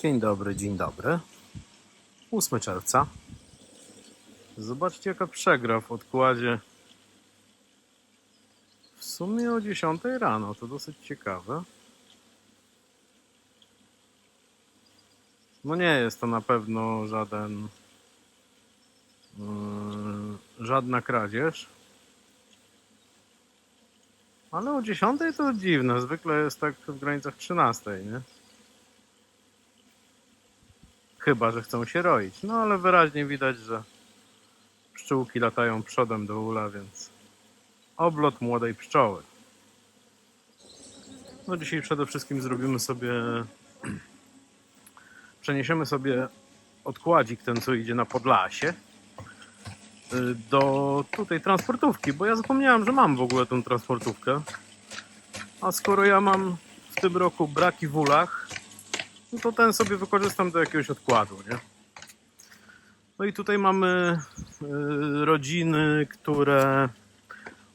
Dzień dobry, dzień dobry. 8 czerwca. Zobaczcie, jaka przegra w odkładzie. W sumie o 10 rano, to dosyć ciekawe. No nie jest to na pewno żadna kradzież. Ale o 10 to dziwne, zwykle jest tak w granicach 13, nie? Chyba że chcą się roić. No ale wyraźnie widać, że pszczółki latają przodem do ula, więc oblot młodej pszczoły. No dzisiaj przede wszystkim przeniesiemy sobie odkładzik ten, co idzie na Podlasie, do tutaj transportówki, bo ja zapomniałem, że mam w ogóle tą transportówkę. A skoro ja mam w tym roku braki w ulach, no to ten sobie wykorzystam do jakiegoś odkładu, nie? No i tutaj mamy rodziny, które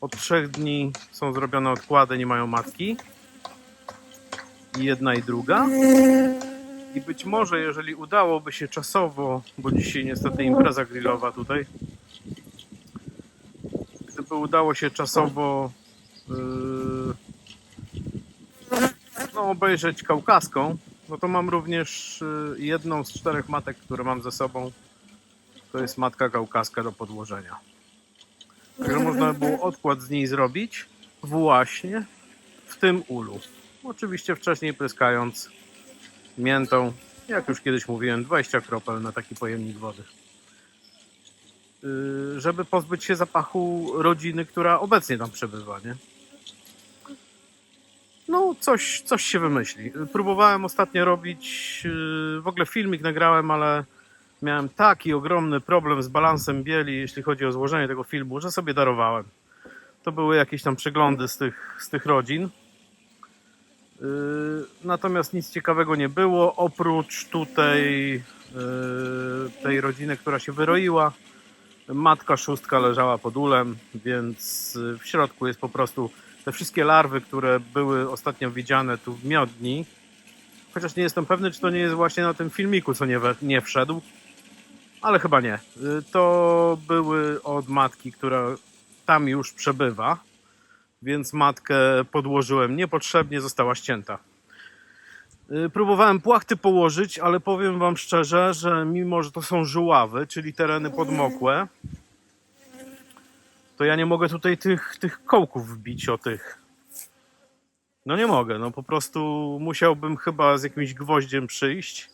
od 3 dni są zrobione odkłady, nie mają matki. I jedna i druga. I być może, jeżeli udałoby się czasowo, bo dzisiaj niestety impreza grillowa tutaj, gdyby udało się czasowo obejrzeć kaukaską, no to mam również jedną z 4 matek, które mam ze sobą. To jest matka kaukaska do podłożenia. Także można by było odkład z niej zrobić właśnie w tym ulu. Oczywiście wcześniej pryskając miętą, jak już kiedyś mówiłem, 20 kropel na taki pojemnik wody. Żeby pozbyć się zapachu rodziny, która obecnie tam przebywa, nie? No, coś się wymyśli. Próbowałem ostatnio robić, w ogóle filmik nagrałem, ale miałem taki ogromny problem z balansem bieli, jeśli chodzi o złożenie tego filmu, że sobie darowałem. To były jakieś tam przeglądy z tych rodzin. Natomiast nic ciekawego nie było, oprócz tutaj tej rodziny, która się wyroiła. Matka szóstka leżała pod ulem, więc w środku jest po prostu te wszystkie larwy, które były ostatnio widziane tu w miodni. Chociaż nie jestem pewny, czy to nie jest właśnie na tym filmiku, co nie wszedł. Ale chyba nie. To były od matki, która tam już przebywa. Więc matkę podłożyłem niepotrzebnie, została ścięta. Próbowałem płachty położyć, ale powiem wam szczerze, że mimo, że to są żuławy, czyli tereny podmokłe, to ja nie mogę tutaj tych kołków wbić o tych. No nie mogę, no po prostu musiałbym chyba z jakimś gwoździem przyjść,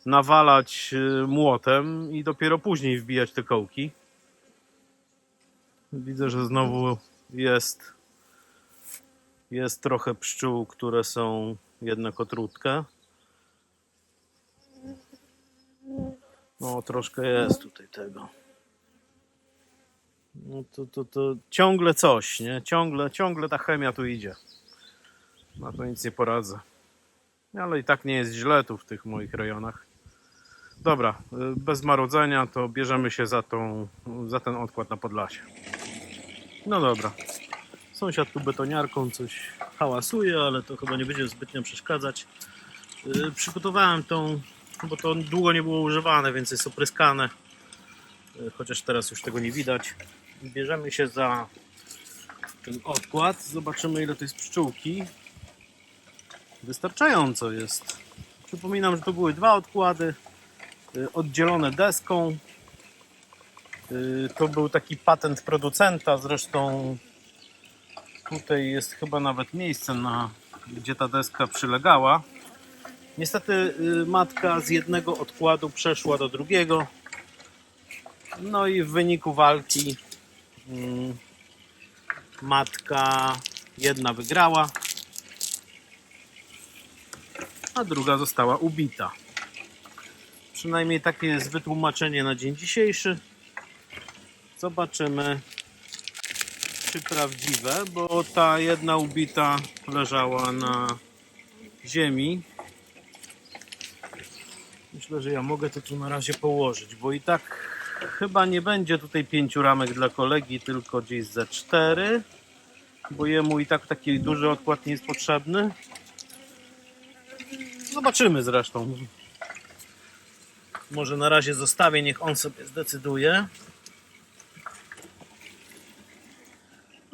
nawalać młotem i dopiero później wbijać te kołki. Widzę, że znowu jest trochę pszczół, które są jednak otrutne. No troszkę jest tutaj tego. No to ciągle coś, nie? Ciągle ta chemia tu idzie. Na to nic nie poradzę. Ale i tak nie jest źle tu w tych moich rejonach. Dobra, bez marudzenia to bierzemy się za ten odkład na Podlasie. No dobra. Sąsiad tu betoniarką coś hałasuje, ale to chyba nie będzie zbytnio przeszkadzać. Przygotowałem bo to długo nie było używane, więc jest opryskane. Chociaż teraz już tego nie widać. Bierzemy się za ten odkład. Zobaczymy, ile to jest pszczółki. Wystarczająco jest. Przypominam, że to były 2 odkłady oddzielone deską. To był taki patent producenta, zresztą tutaj jest chyba nawet miejsce, gdzie ta deska przylegała. Niestety matka z jednego odkładu przeszła do drugiego. No i w wyniku walki matka jedna wygrała, a druga została ubita. Przynajmniej takie jest wytłumaczenie na dzień dzisiejszy. Zobaczymy, czy prawdziwe, bo ta jedna ubita leżała na ziemi. Myślę, że ja mogę to tu na razie położyć, bo i tak chyba nie będzie tutaj 5 ramek dla kolegi, tylko gdzieś ze 4, bo jemu i tak taki duży odkład nie jest potrzebny. Zobaczymy zresztą. Może na razie zostawię, niech on sobie zdecyduje.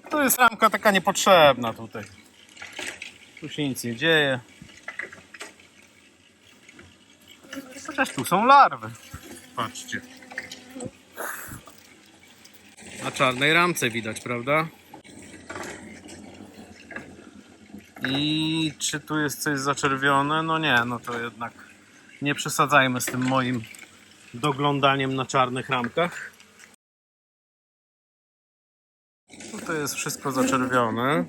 To jest ramka taka niepotrzebna tutaj. Tu się nic nie dzieje. Chociaż tu są larwy. Patrzcie. Na czarnej ramce widać, prawda? I czy tu jest coś zaczerwione? No nie, no to jednak nie przesadzajmy z tym moim doglądaniem na czarnych ramkach. Tutaj jest wszystko zaczerwione.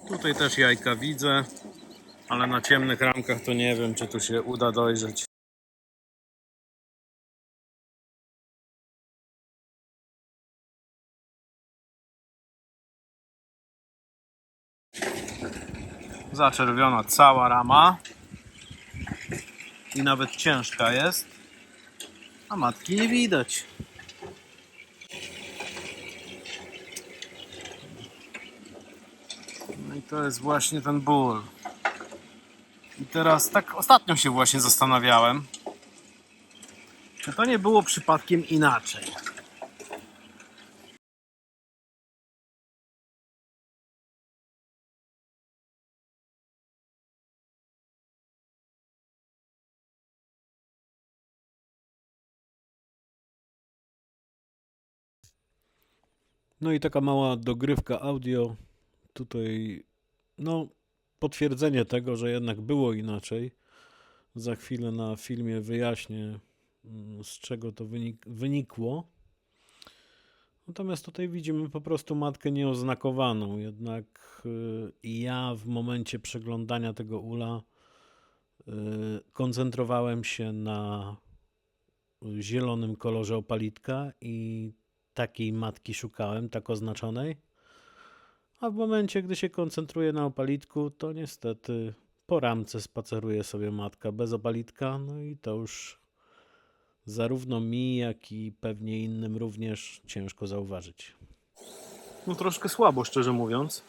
Tutaj też jajka widzę, ale na ciemnych ramkach to nie wiem, czy tu się uda dojrzeć. Zaczerwiona cała rama i nawet ciężka jest, a matki nie widać. No i to jest właśnie ten ból. I teraz tak ostatnio się właśnie zastanawiałem, czy to nie było przypadkiem inaczej. No i taka mała dogrywka audio. Tutaj, no, potwierdzenie tego, że jednak było inaczej. Za chwilę na filmie wyjaśnię, z czego to wynikło. Natomiast tutaj widzimy po prostu matkę nieoznakowaną. Jednak ja w momencie przeglądania tego ula koncentrowałem się na zielonym kolorze opalitka i takiej matki szukałem, tak oznaczonej. A w momencie, gdy się koncentruję na opalitku, to niestety po ramce spaceruje sobie matka bez opalitka, no i to już zarówno mi, jak i pewnie innym również ciężko zauważyć. No troszkę słabo, szczerze mówiąc.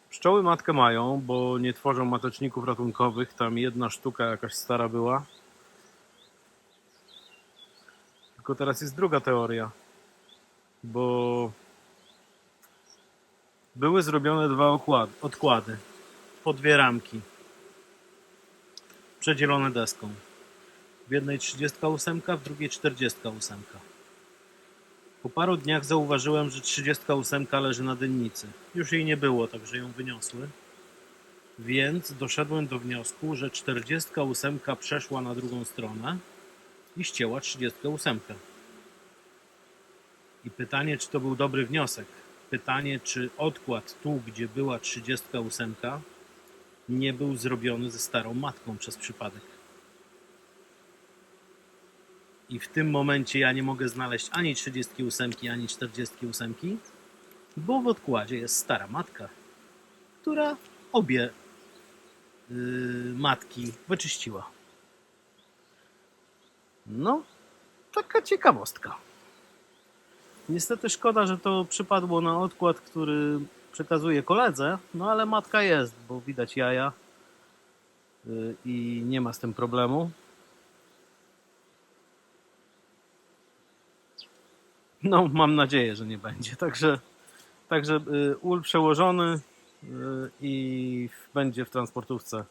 Pszczoły matkę mają, bo nie tworzą mateczników ratunkowych. Tam jedna sztuka jakaś stara była. Tylko teraz jest druga teoria, bo były zrobione dwa odkłady po dwie ramki przedzielone deską. W jednej 38, w drugiej 48. Po paru dniach zauważyłem, że 38 leży na dennicy. Już jej nie było, także ją wyniosły. Więc doszedłem do wniosku, że 48 przeszła na drugą stronę i ścięła 38. I pytanie, czy to był dobry wniosek? Pytanie, czy odkład tu, gdzie była 38, nie był zrobiony ze starą matką przez przypadek. I w tym momencie ja nie mogę znaleźć ani 38, ani 48, bo w odkładzie jest stara matka, która obie matki wyczyściła. No, taka ciekawostka. Niestety szkoda, że to przypadło na odkład, który przekazuję koledze, no ale matka jest, bo widać jaja i nie ma z tym problemu. No, mam nadzieję, że nie będzie. Także ul przełożony i będzie w transportówce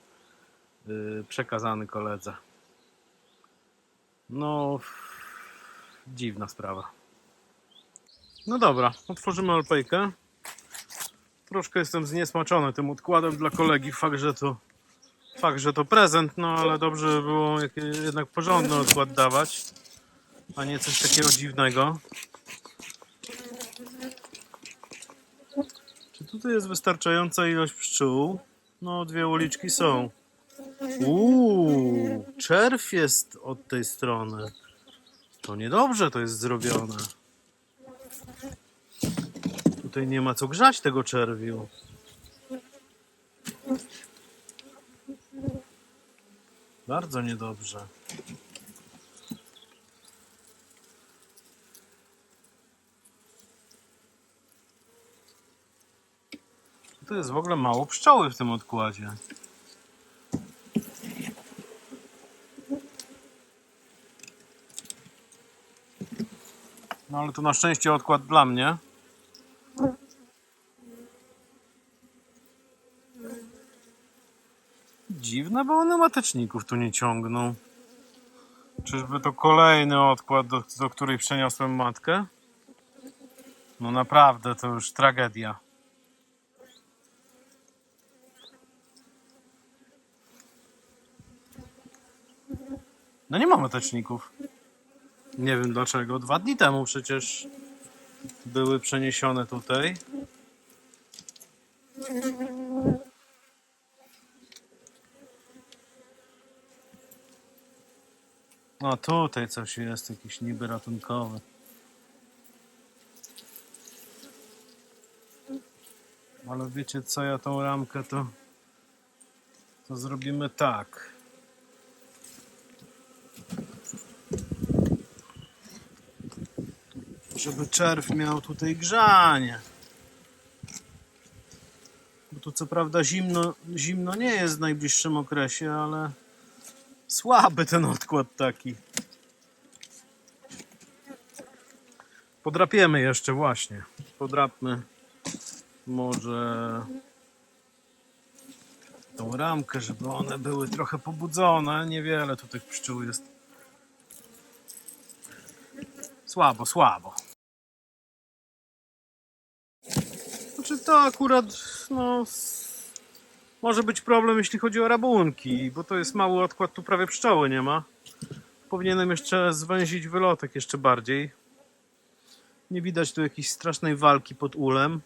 przekazany koledze. No, dziwna sprawa. No dobra, otworzymy alpejkę. Troszkę jestem zniesmaczony tym odkładem dla kolegi. Fakt, że to prezent, no ale dobrze by było jednak porządny odkład dawać, a nie coś takiego dziwnego. Czy tutaj jest wystarczająca ilość pszczół? No, dwie uliczki są. Czerw jest od tej strony. To niedobrze to jest zrobione. Tutaj nie ma co grzać tego czerwiu. Bardzo niedobrze. Tu jest w ogóle mało pszczoły w tym odkładzie. No ale to na szczęście odkład dla mnie. Dziwne, bo one mateczników tu nie ciągną. Czyżby to kolejny odkład, do której przeniosłem matkę? No naprawdę, to już tragedia. No nie ma mateczników. Nie wiem dlaczego. 2 dni temu przecież były przeniesione tutaj. No tutaj coś jest, jakiś niby ratunkowy. Ale wiecie co, ja tą ramkę to zrobimy tak. Żeby czerw miał tutaj grzanie. Bo tu co prawda zimno nie jest w najbliższym okresie, ale słaby ten odkład taki. Podrapiemy jeszcze właśnie. Podrapmy może tą ramkę, żeby one były trochę pobudzone. Niewiele tu tych pszczół jest. Słabo, słabo. Znaczy to akurat no, może być problem, jeśli chodzi o rabunki, bo to jest mały odkład, tu prawie pszczoły nie ma. Powinienem jeszcze zwęzić wylotek jeszcze bardziej. Nie widać tu jakiejś strasznej walki pod ulem.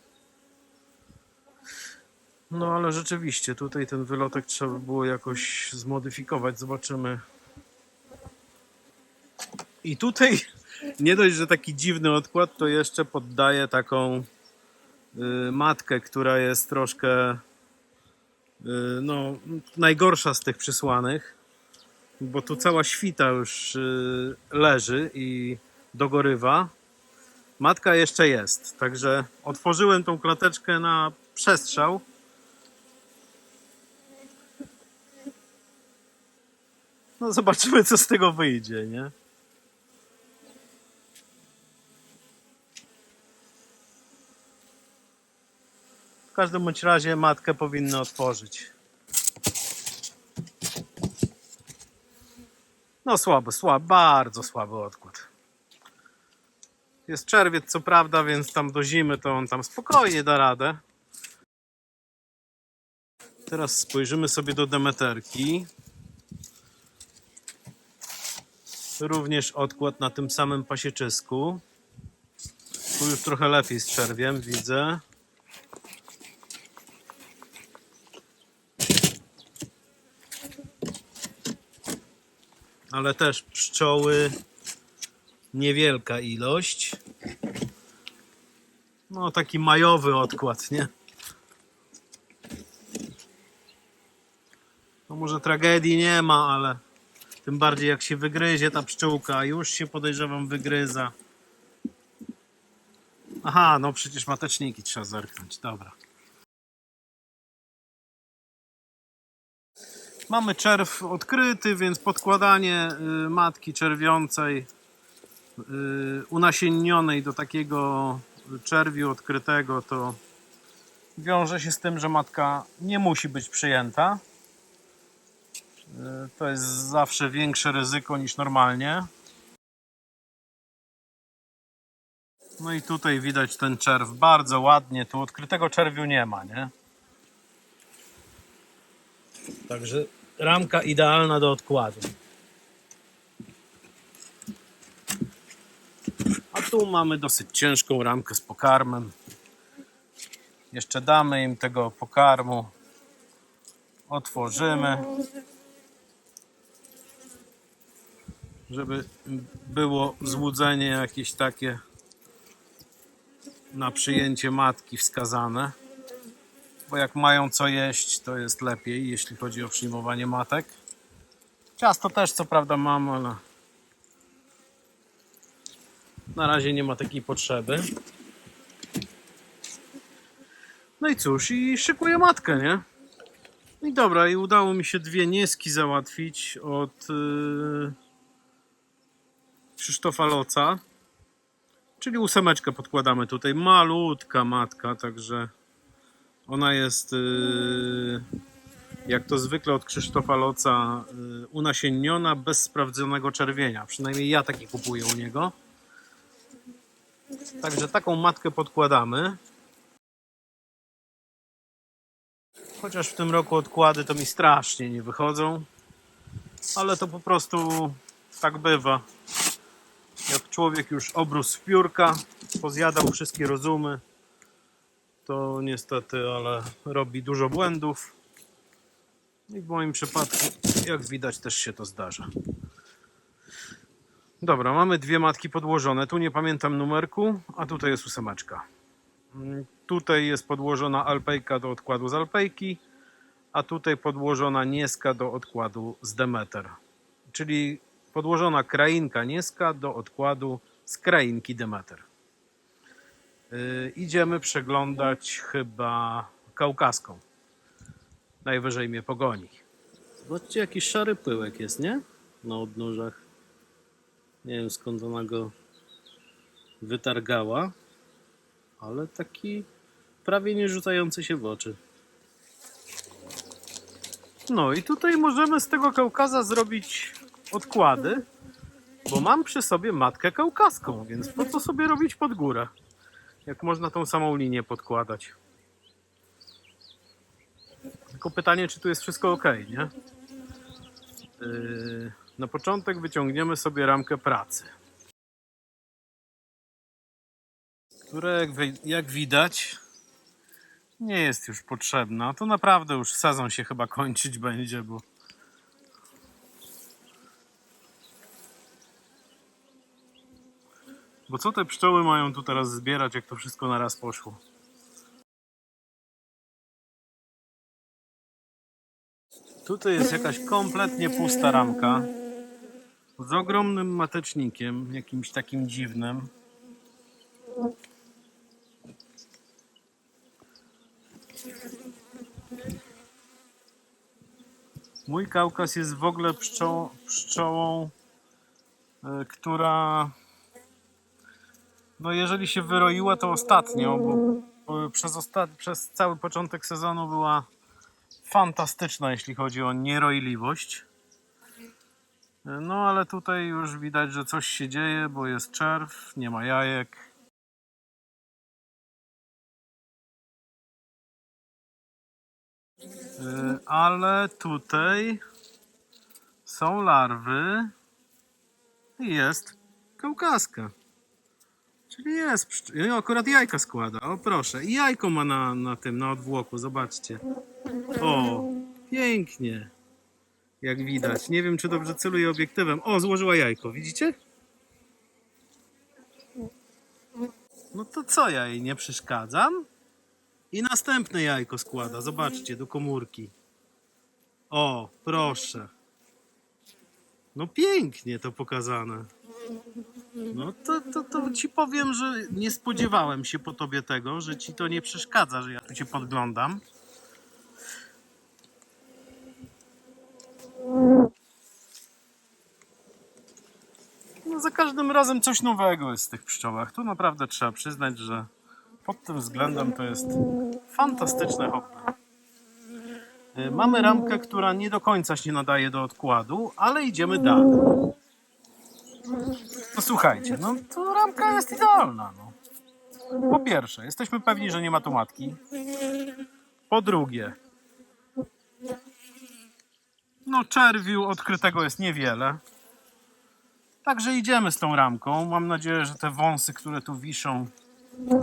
No ale rzeczywiście tutaj ten wylotek trzeba by było jakoś zmodyfikować. Zobaczymy. I tutaj nie dość, że taki dziwny odkład, to jeszcze poddaję taką matkę, która jest troszkę no, najgorsza z tych przysłanych, bo tu cała świta już leży i dogorywa. Matka jeszcze jest, także otworzyłem tą klateczkę na przestrzał. No zobaczymy, co z tego wyjdzie, nie? W każdym bądź razie matkę powinny otworzyć. No słaby, bardzo słaby odkład. Jest czerwiec co prawda, więc tam do zimy to on tam spokojnie da radę. Teraz spojrzymy sobie do Demeterki. Również odkład na tym samym pasieczysku. Tu już trochę lepiej z czerwiem, widzę. Ale też pszczoły niewielka ilość. No taki majowy odkład, nie? No może tragedii nie ma, ale tym bardziej jak się wygryzie ta pszczółka, już się podejrzewam wygryza. Aha, no przecież mateczniki trzeba zerknąć, dobra. Mamy czerw odkryty, więc podkładanie matki czerwiącej unasiennionej do takiego czerwiu odkrytego to wiąże się z tym, że matka nie musi być przyjęta. To jest zawsze większe ryzyko niż normalnie. No i tutaj widać ten czerw bardzo ładnie. Tu odkrytego czerwiu nie ma, nie? Także ramka idealna do odkładu. A tu mamy dosyć ciężką ramkę z pokarmem. Jeszcze damy im tego pokarmu. Otworzymy. Żeby było złudzenie jakieś takie na przyjęcie matki wskazane. Bo jak mają co jeść, to jest lepiej, jeśli chodzi o przyjmowanie matek. Ciasto też co prawda mam, ale na razie nie ma takiej potrzeby. No i cóż, i szykuję matkę, nie? I dobra, i udało mi się 2 nieski załatwić od Krzysztofa Loca. Czyli 8 podkładamy tutaj. Malutka matka, także ona jest jak to zwykle od Krzysztofa Loca unasienniona bez sprawdzonego czerwienia. Przynajmniej ja taki kupuję u niego. Także taką matkę podkładamy. Chociaż w tym roku odkłady to mi strasznie nie wychodzą. Ale to po prostu tak bywa. Jak człowiek już obrósł w piórka, pozjadał wszystkie rozumy, to niestety, ale robi dużo błędów. I w moim przypadku, jak widać, też się to zdarza. Dobra, mamy 2 matki podłożone. Tu nie pamiętam numerku, a tutaj jest 8. Tutaj jest podłożona alpejka do odkładu z alpejki, a tutaj podłożona nieska do odkładu z Demeter. Czyli podłożona krainka nieska do odkładu z krainki Demeter. Idziemy przeglądać chyba kaukaską. Najwyżej mnie pogoni. Zobaczcie, jaki szary pyłek jest, nie? Na odnóżach. Nie wiem, skąd ona go wytargała, ale taki prawie nie rzucający się w oczy. No i tutaj możemy z tego Kaukaza zrobić odkłady, bo mam przy sobie matkę kaukaską, więc po co sobie robić pod górę, jak można tą samą linię podkładać. Tylko pytanie, czy tu jest wszystko ok, nie? Na początek wyciągniemy sobie ramkę pracy, która jak widać nie jest już potrzebna. To naprawdę już sezon się chyba kończyć będzie, bo co te pszczoły mają tu teraz zbierać, jak to wszystko naraz poszło? Tutaj jest jakaś kompletnie pusta ramka z ogromnym matecznikiem, jakimś takim dziwnym. Mój Kaukaz jest w ogóle pszczołą, która, no jeżeli się wyroiła, to ostatnio, bo przez cały początek sezonu była fantastyczna, jeśli chodzi o nierojliwość. No ale tutaj już widać, że coś się dzieje, bo jest czerw, nie ma jajek. Ale tutaj są larwy i jest kaukaska. Czyli jest, akurat jajka składa, o proszę. I jajko ma na odwłoku, zobaczcie. O, pięknie. Jak widać. Nie wiem, czy dobrze celuję obiektywem. O, złożyła jajko, widzicie? No to co, ja jej nie przeszkadzam? I następne jajko składa, zobaczcie, do komórki. O, proszę. No pięknie to pokazane. No to ci powiem, że nie spodziewałem się po tobie tego, że ci to nie przeszkadza, że ja tu cię podglądam. No za każdym razem coś nowego jest w tych pszczołach. Tu naprawdę trzeba przyznać, że pod tym względem to jest fantastyczne hobby. Mamy ramkę, która nie do końca się nadaje do odkładu, ale idziemy dalej. No słuchajcie, no to ramka jest idealna. No. Po pierwsze, jesteśmy pewni, że nie ma tu matki. Po drugie, no czerwiu odkrytego jest niewiele. Także idziemy z tą ramką. Mam nadzieję, że te wąsy, które tu wiszą,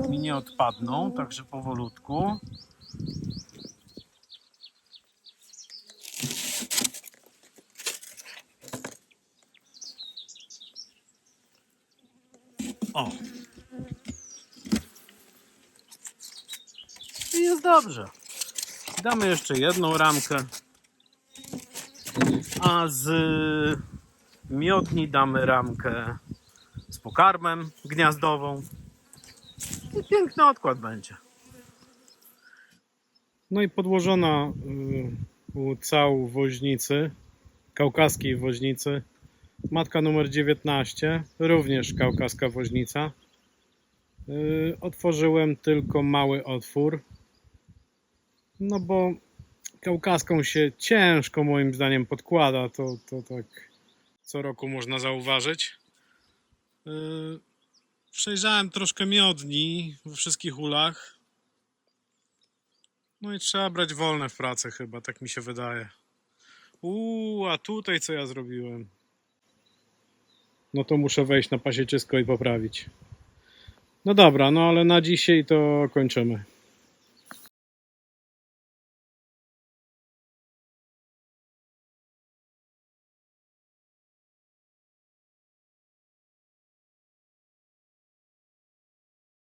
mi nie odpadną, także powolutku. O! I jest dobrze. Damy jeszcze jedną ramkę. A z miodni damy ramkę z pokarmem gniazdową. I piękny odkład będzie. No i podłożona u cału woźnicy, kaukaskiej woźnicy, matka numer 19, również kaukaska woźnica. Otworzyłem tylko mały otwór, no bo kaukaską się ciężko moim zdaniem podkłada, to tak co roku można zauważyć. Przejrzałem troszkę miodni we wszystkich ulach. No i trzeba brać wolne w pracy chyba, tak mi się wydaje. A tutaj co ja zrobiłem? No to muszę wejść na pasieczysko i poprawić. No dobra, no ale na dzisiaj to kończymy.